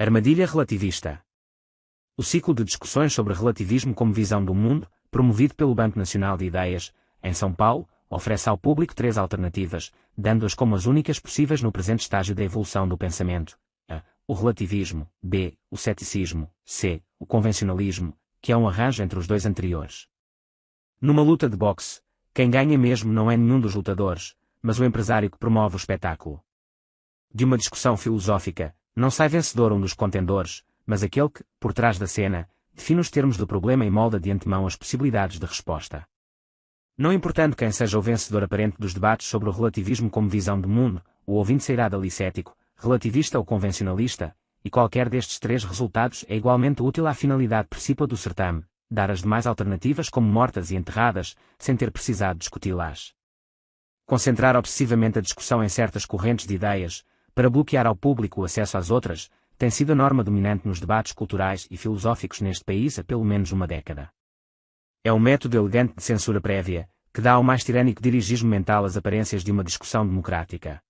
Armadilha relativista. O ciclo de discussões sobre relativismo como visão do mundo, promovido pelo Banco Nacional de Ideias, em São Paulo, oferece ao público 3 alternativas, dando-as como as únicas possíveis no presente estágio da evolução do pensamento. A. O relativismo. B. O ceticismo. C. O convencionalismo, que é um arranjo entre os 2 anteriores. Numa luta de boxe, quem ganha mesmo não é nenhum dos lutadores, mas o empresário que promove o espetáculo. De uma discussão filosófica, não sai vencedor um dos contendores, mas aquele que, por trás da cena, define os termos do problema e molda de antemão as possibilidades de resposta. Não importando quem seja o vencedor aparente dos debates sobre o relativismo como visão do mundo, o ouvinte sairá dali cético, relativista ou convencionalista, e qualquer destes 3 resultados é igualmente útil à finalidade principal do certame, dar as demais alternativas como mortas e enterradas, sem ter precisado discuti-las. Concentrar obsessivamente a discussão em certas correntes de ideias, para bloquear ao público o acesso às outras, tem sido a norma dominante nos debates culturais e filosóficos neste país há pelo menos uma década. É um método elegante de censura prévia, que dá ao mais tirânico dirigismo mental as aparências de uma discussão democrática.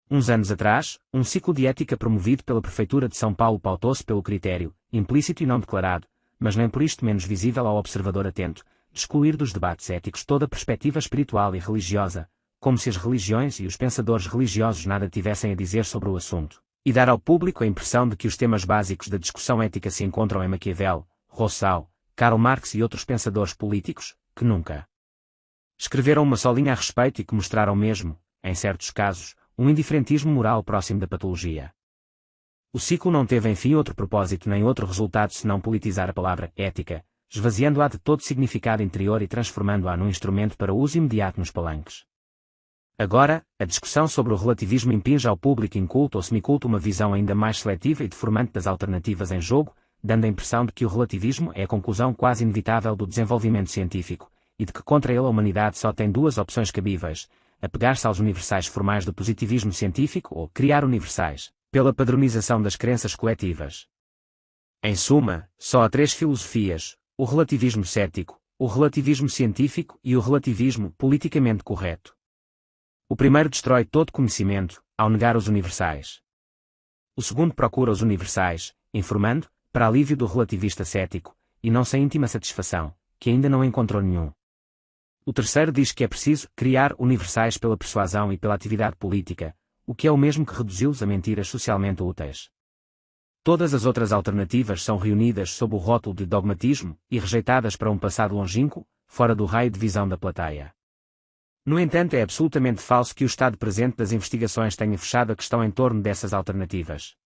Uns anos atrás, um ciclo de ética promovido pela Prefeitura de São Paulo pautou-se pelo critério, implícito e não declarado, mas nem por isto menos visível ao observador atento, de excluir dos debates éticos toda a perspectiva espiritual e religiosa, como se as religiões e os pensadores religiosos nada tivessem a dizer sobre o assunto, e dar ao público a impressão de que os temas básicos da discussão ética se encontram em Maquiavel, Rousseau, Karl Marx e outros pensadores políticos, que nunca escreveram uma só linha a respeito e que mostraram mesmo, em certos casos, um indiferentismo moral próximo da patologia. O ciclo não teve enfim outro propósito nem outro resultado senão politizar a palavra ética, esvaziando-a de todo significado interior e transformando-a num instrumento para uso imediato nos palanques. Agora, a discussão sobre o relativismo impinge ao público inculto ou semiculto uma visão ainda mais seletiva e deformante das alternativas em jogo, dando a impressão de que o relativismo é a conclusão quase inevitável do desenvolvimento científico, e de que contra ele a humanidade só tem 2 opções cabíveis: apegar-se aos universais formais do positivismo científico ou criar universais, pela padronização das crenças coletivas. Em suma, só há 3 filosofias: o relativismo cético, o relativismo científico e o relativismo politicamente correto. O primeiro destrói todo conhecimento, ao negar os universais. O segundo procura os universais, informando, para alívio do relativista cético, e não sem íntima satisfação, que ainda não encontrou nenhum. O terceiro diz que é preciso criar universais pela persuasão e pela atividade política, o que é o mesmo que reduzi-los a mentiras socialmente úteis. Todas as outras alternativas são reunidas sob o rótulo de dogmatismo e rejeitadas para um passado longínquo, fora do raio de visão da plateia. No entanto, é absolutamente falso que o estado presente das investigações tenha fechado a questão em torno dessas alternativas.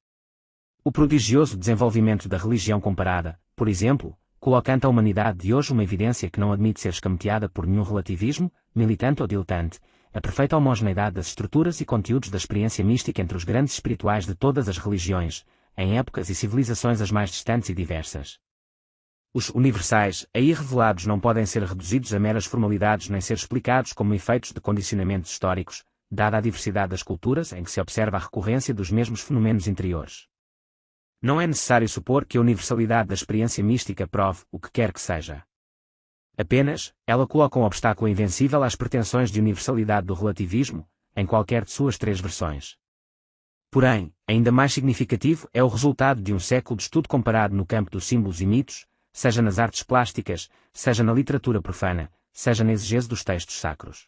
O prodigioso desenvolvimento da religião comparada, por exemplo, coloca ante a humanidade de hoje uma evidência que não admite ser escamoteada por nenhum relativismo, militante ou diletante, a perfeita homogeneidade das estruturas e conteúdos da experiência mística entre os grandes espirituais de todas as religiões, em épocas e civilizações as mais distantes e diversas. Os universais, aí revelados, não podem ser reduzidos a meras formalidades nem ser explicados como efeitos de condicionamentos históricos, dada a diversidade das culturas em que se observa a recorrência dos mesmos fenômenos interiores. Não é necessário supor que a universalidade da experiência mística prove o que quer que seja. Apenas, ela coloca um obstáculo invencível às pretensões de universalidade do relativismo, em qualquer de suas 3 versões. Porém, ainda mais significativo é o resultado de um século de estudo comparado no campo dos símbolos e mitos, seja nas artes plásticas, seja na literatura profana, seja na exegese dos textos sacros.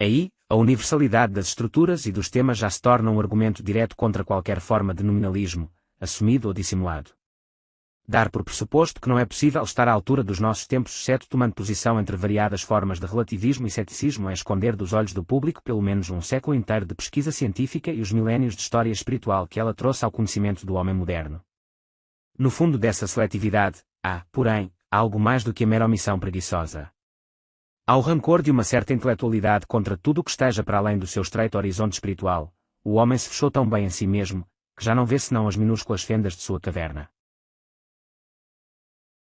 Aí, a universalidade das estruturas e dos temas já se torna um argumento direto contra qualquer forma de nominalismo, assumido ou dissimulado. Dar por pressuposto que não é possível estar à altura dos nossos tempos exceto tomando posição entre variadas formas de relativismo e ceticismo é esconder dos olhos do público pelo menos um século inteiro de pesquisa científica e os milénios de história espiritual que ela trouxe ao conhecimento do homem moderno. No fundo dessa seletividade, há, porém, algo mais do que a mera omissão preguiçosa. Há o rancor de uma certa intelectualidade contra tudo o que esteja para além do seu estreito horizonte espiritual. O homem se fechou tão bem em si mesmo, que já não vê senão as minúsculas fendas de sua caverna.